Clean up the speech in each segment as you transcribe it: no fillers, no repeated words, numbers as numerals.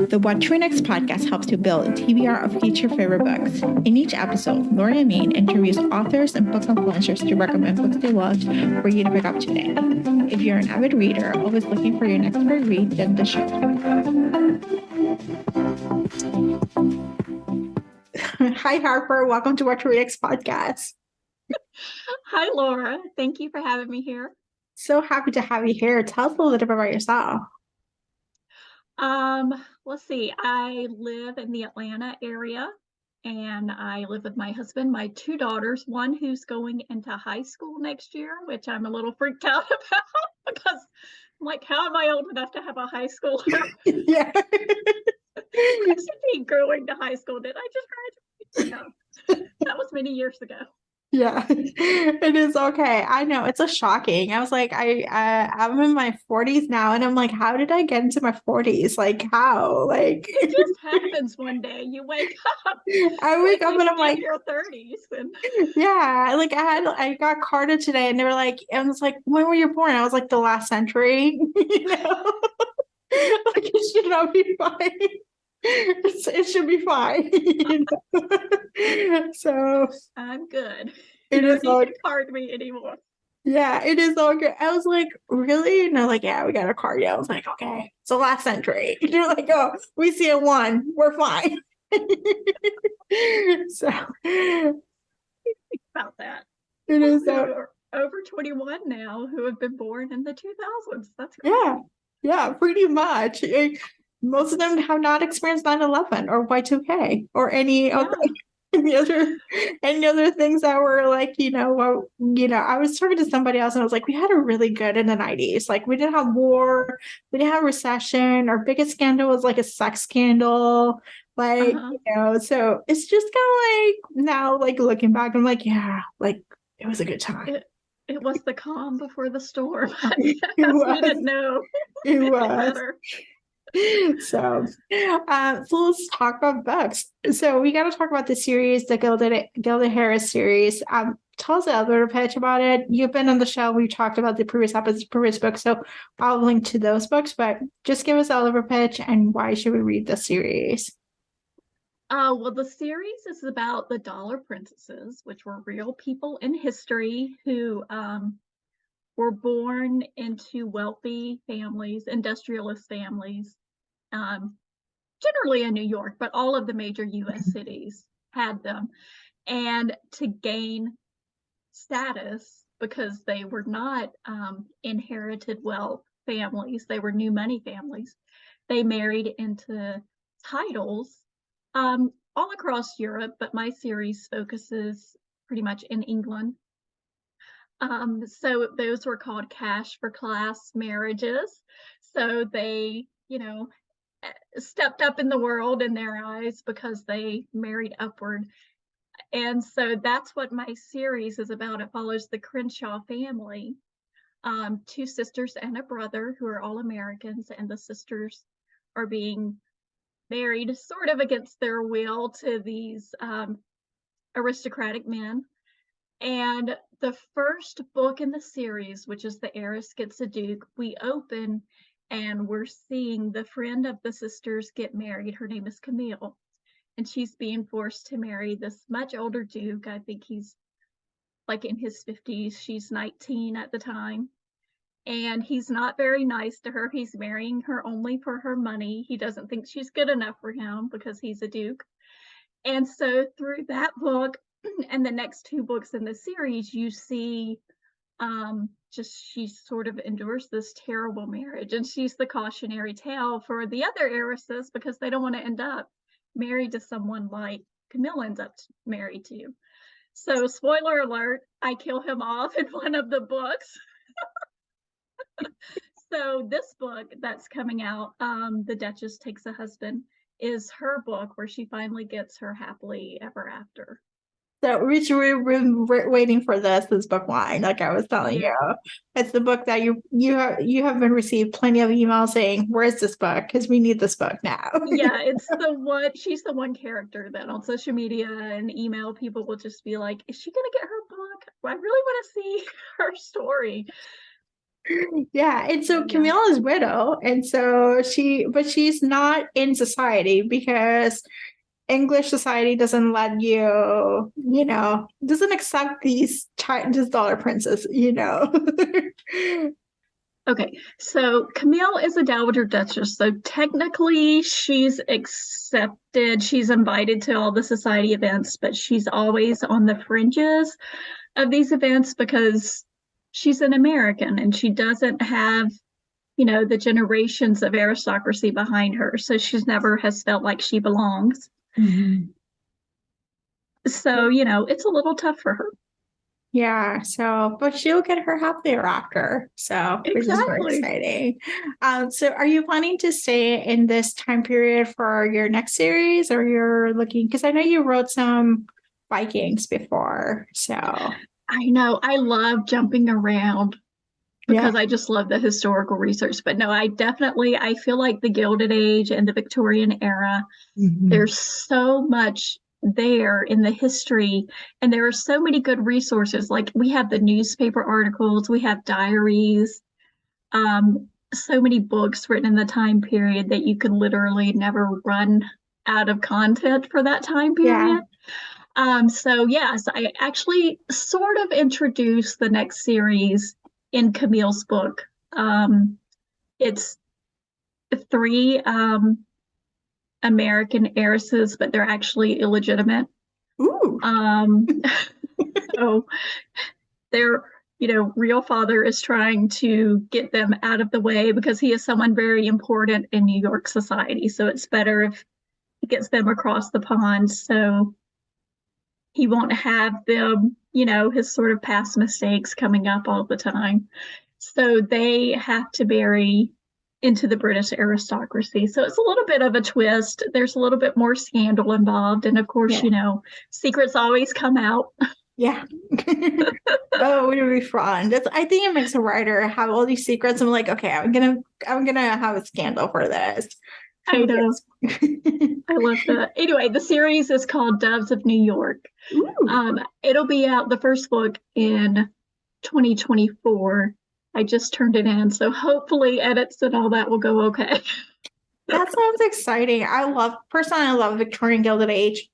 The What to Read Next podcast helps you build a TBR of future favorite books. In each episode, Lori and Maine interviews authors and book influencers to recommend books they loved for you to pick up today. If you're an avid reader, always looking for your next great read, then the show. Hi, Harper. Welcome to What to Read Next podcast. Hi, Laura. Thank you for having me here. So happy to have you here. Tell us a little bit about yourself. Let's see. I live in the Atlanta area, and I live with my husband, my two daughters, one who's going into high school next year, which I'm a little freaked out about because I'm like, how am I old enough to have a high schooler? Yeah. I should be going to high school. Did I just graduate? No. That was many years ago. Yeah, it is okay. I know it's a shocking. I was like, I'm in my 40s now, and I'm like, how did I get into my 40s? Like, how? Like, it just happens one day. You wake up. I wake up and I'm like, your 30s. And... yeah, like I got carded today, and they were like, and I was like, when were you born? I was like, the last century. You know, like it should not be fine. It should be fine. You know? So I'm good. It you is don't need to card me anymore. Yeah, it is all good. I was like, really? And they're like, yeah, we got a card. Yeah, I was like, okay, it's the last century. You're like, oh, we see a one, we're fine. So about that. It is over 21 now who have been born in the 2000s. That's great. Yeah, pretty much. Most of them have not experienced 9/11 or Y2K or any other things that were like, I was talking to somebody else and I was like, we had a really good in the 90s. Like, we didn't have war, we didn't have recession. Our biggest scandal was like a sex scandal. Like, so it's just kind of like now, like looking back, I'm like, yeah, like it was a good time. It was the calm before the storm. We didn't know. It was. So let's talk about books. So we got to talk about the series, the Gilded Harris series. Tell us a little bit about it. You've been on the show. We talked about the previous books, so I'll link to those books. But just give us a little pitch and why should we read the series? Well, the series is about the Dollar Princesses, which were real people in history who were born into wealthy families, industrialist families, generally in New York, but all of the major U.S. cities had them. And to gain status, because they were not inherited wealth families, they were new money families, they married into titles all across Europe, but my series focuses pretty much in England. So those were called cash for class marriages. So they, stepped up in the world in their eyes because they married upward. And so that's what my series is about. It follows the Crenshaw family, two sisters and a brother who are all Americans, and the sisters are being married sort of against their will to these aristocratic men. And the first book in the series, which is The Heiress Gets a Duke, we open and we're seeing the friend of the sisters get married. Her name is Camille, and she's being forced to marry this much older duke. I think he's like in his 50s. She's 19 at the time. And he's not very nice to her. He's marrying her only for her money. He doesn't think she's good enough for him because he's a duke. And so through that book, and the next two books in the series, you see she sort of endures this terrible marriage, and she's the cautionary tale for the other heiresses because they don't want to end up married to someone like Camille ends up married to. So spoiler alert, I kill him off in one of the books. So this book that's coming out, The Duchess Takes a Husband, is her book where she finally gets her happily ever after. So we're waiting for this book line, like I was telling you. It's the book that you have been received plenty of emails saying, where's this book? Because we need this book now. Yeah, it's the one, she's the one character that on social media and email people will just be like, is she gonna get her book? I really want to see her story. Yeah, and so Yeah. Camille is widow, and so she's not in society because English society doesn't let you, doesn't accept these dollar princes. Okay, so Camille is a Dowager Duchess, so technically she's accepted, she's invited to all the society events, but she's always on the fringes of these events because she's an American and she doesn't have, the generations of aristocracy behind her, so she's never has felt like she belongs. Mhm. So, it's a little tough for her. Yeah, so but she'll get her happily ever after, so which is very Exactly. exciting. So are you planning to stay in this time period for your next series, or you're looking, because I know you wrote some Vikings before, so I know. I love jumping around yeah. because I just love the historical research. But no, I feel like the Gilded Age and the Victorian era, Mhm. there's so much there in the history, and there are so many good resources. Like we have the newspaper articles, we have diaries, so many books written in the time period that you could literally never run out of content for that time Yeah. period. So yes, I actually sort of introduced the next series in Camille's book. It's three American heiresses, but they're actually illegitimate. Ooh. Um, so their, real father is trying to get them out of the way because he is someone very important in New York society. So it's better if he gets them across the pond. So he won't have them, his sort of past mistakes coming up all the time. So they have to marry into the British aristocracy. So it's a little bit of a twist. There's a little bit more scandal involved. And of course, Yeah. secrets always come out. Yeah. Oh, it would be fun. I think it makes a writer have all these secrets. I'm like, okay, I'm gonna have a scandal for this. I know. Yes. I love that. Anyway, the series is called Doves of New York. Ooh. It'll be out the first book in 2024. I just turned it in, so hopefully edits and all that will go okay. That sounds exciting. Personally, I love Victorian Gilded Age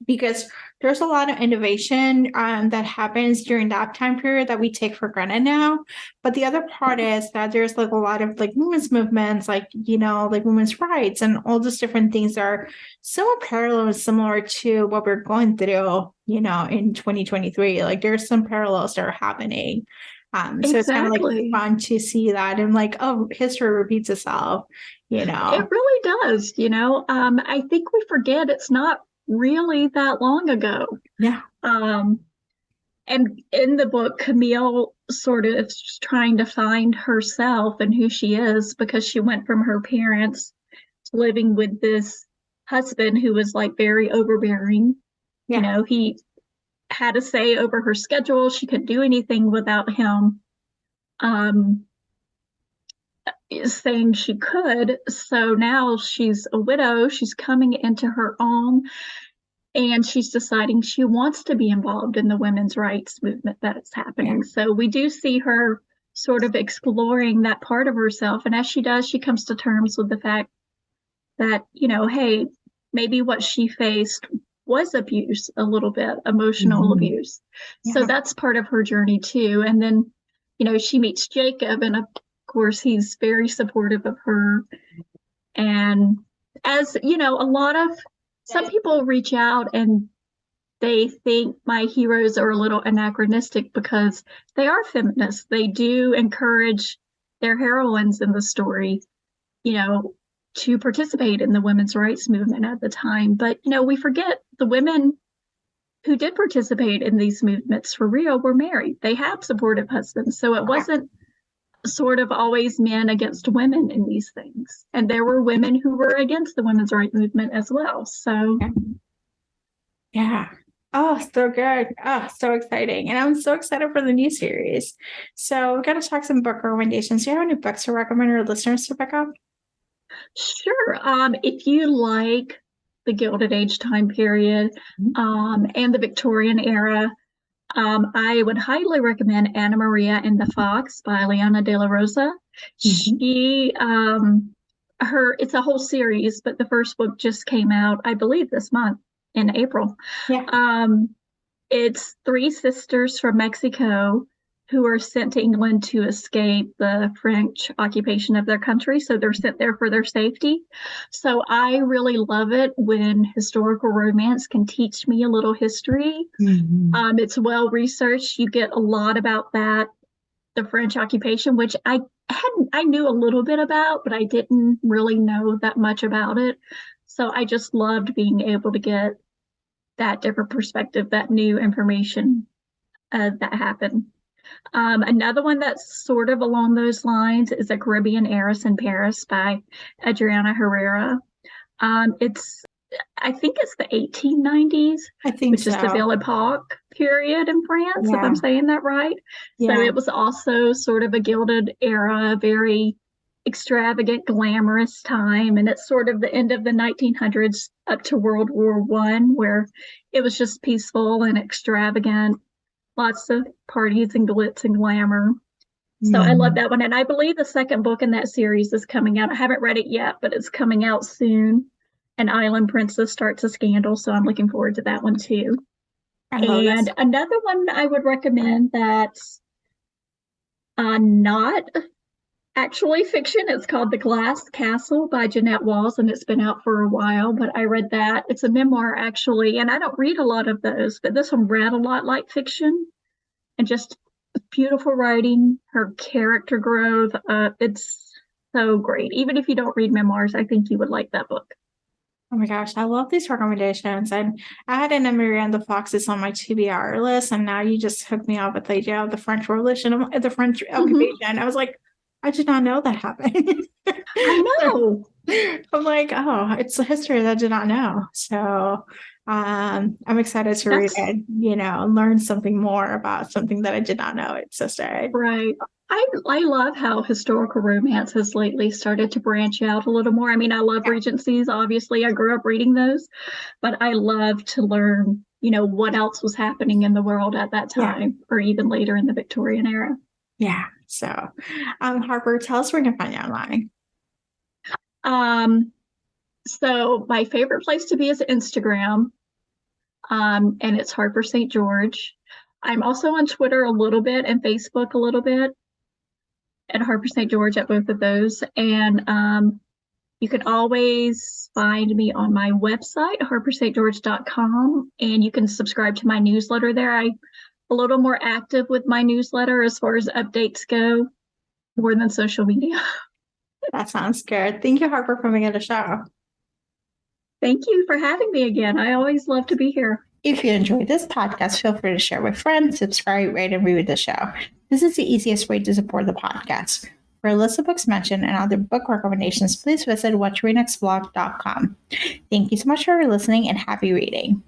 because there's a lot of innovation that happens during that time period that we take for granted now. But the other part is that there's like a lot of like women's movements, like, like women's rights and all those different things that are somewhat parallel and similar to what we're going through, in 2023. Like there's some parallels that are happening. So it's kind of like Exactly. fun to see that and like, oh, history repeats itself, It really does, I think we forget it's not really that long ago. Yeah. And in the book, Camille sort of is trying to find herself and who she is because she went from her parents to living with this husband who was like very overbearing. Yeah. He had a say over her schedule. She couldn't do anything without him saying she could. So now she's a widow. She's coming into her own, and she's deciding she wants to be involved in the women's rights movement that is happening. Yeah. So we do see her sort of exploring that part of herself. And as she does, she comes to terms with the fact that, hey, maybe what she faced was abuse, a little bit, emotional abuse. So Yeah. that's part of her journey too. And then, she meets Jacob, and of course, he's very supportive of her. And as some people reach out and they think my heroes are a little anachronistic because they are feminists. They do encourage their heroines in the story, to participate in the women's rights movement at the time. But, we forget the women who did participate in these movements for real were married. They have supportive husbands. So it wasn't sort of always men against women in these things. And there were women who were against the women's rights movement as well. So Yeah. Oh, so good. Oh, so exciting. And I'm so excited for the new series. So we got to talk some book recommendations. Do you have any books to recommend our listeners to pick up? sure. If you like the Gilded Age time period and the Victorian era, I would highly recommend Anna Maria and the Fox by Liana de la Rosa. She, it's a whole series, but the first book just came out, I believe, this month in April. Yeah. It's three sisters from Mexico who are sent to England to escape the French occupation of their country. So they're sent there for their safety. So I really love it when historical romance can teach me a little history. It's well researched. You get a lot about that, the French occupation, which I knew a little bit about, but I didn't really know that much about it. So I just loved being able to get that different perspective, that new information that happened. Another one that's sort of along those lines is A Caribbean Heiress in Paris by Adriana Herrera. I think it's the 1890s, which is the Belle Epoque period in France, if I'm saying that right. So it was also sort of a gilded era, very extravagant, glamorous time. And it's sort of the end of the 1900s up to World War I, where it was just peaceful and extravagant, lots of parties and glitz and glamour. So I love that one. And I believe the second book in that series is coming out. I haven't read it yet, but it's coming out soon. An Island Princess Starts a Scandal. So I'm looking forward to that one too. And another one I would recommend that's not actually fiction. It's called The Glass Castle by Jeanette Walls, and it's been out for a while, but I read that. It's a memoir, actually, and I don't read a lot of those, but this one read a lot like fiction, and just beautiful writing, her character growth. It's so great. Even if you don't read memoirs, I think you would like that book. Oh my gosh, I love these recommendations. And I had Anna Maria and the Foxes on my TBR list, and now you just hooked me up with the idea of the French Revolution, the French occupation. I was like, I did not know that happened. I know. I'm like, oh, it's a history that I did not know. So I'm excited to read it, and learn something more about something that I did not know existed. Right. I love how historical romance has lately started to branch out a little more. I mean, I love Regencies. Obviously, I grew up reading those, but I love to learn, what else was happening in the world at that time, or even later in the Victorian era. Yeah. So, Harper, tell us where we can find you online. So my favorite place to be is Instagram, and it's Harper St. George. I'm also on Twitter a little bit and Facebook a little bit, at Harper St. George at both of those. And you can always find me on my website, harperstgeorge.com, and you can subscribe to my newsletter there. I'm a little more active with my newsletter as far as updates go, more than social media. That sounds good. Thank you, Harper, for being on the show. Thank you for having me again. I always love to be here. If you enjoyed this podcast, feel free to share with friends, subscribe, rate, and review the show. This is the easiest way to support the podcast. For a list of books mentioned and other book recommendations, please visit whattoreadnextblog.com. Thank you so much for listening and happy reading.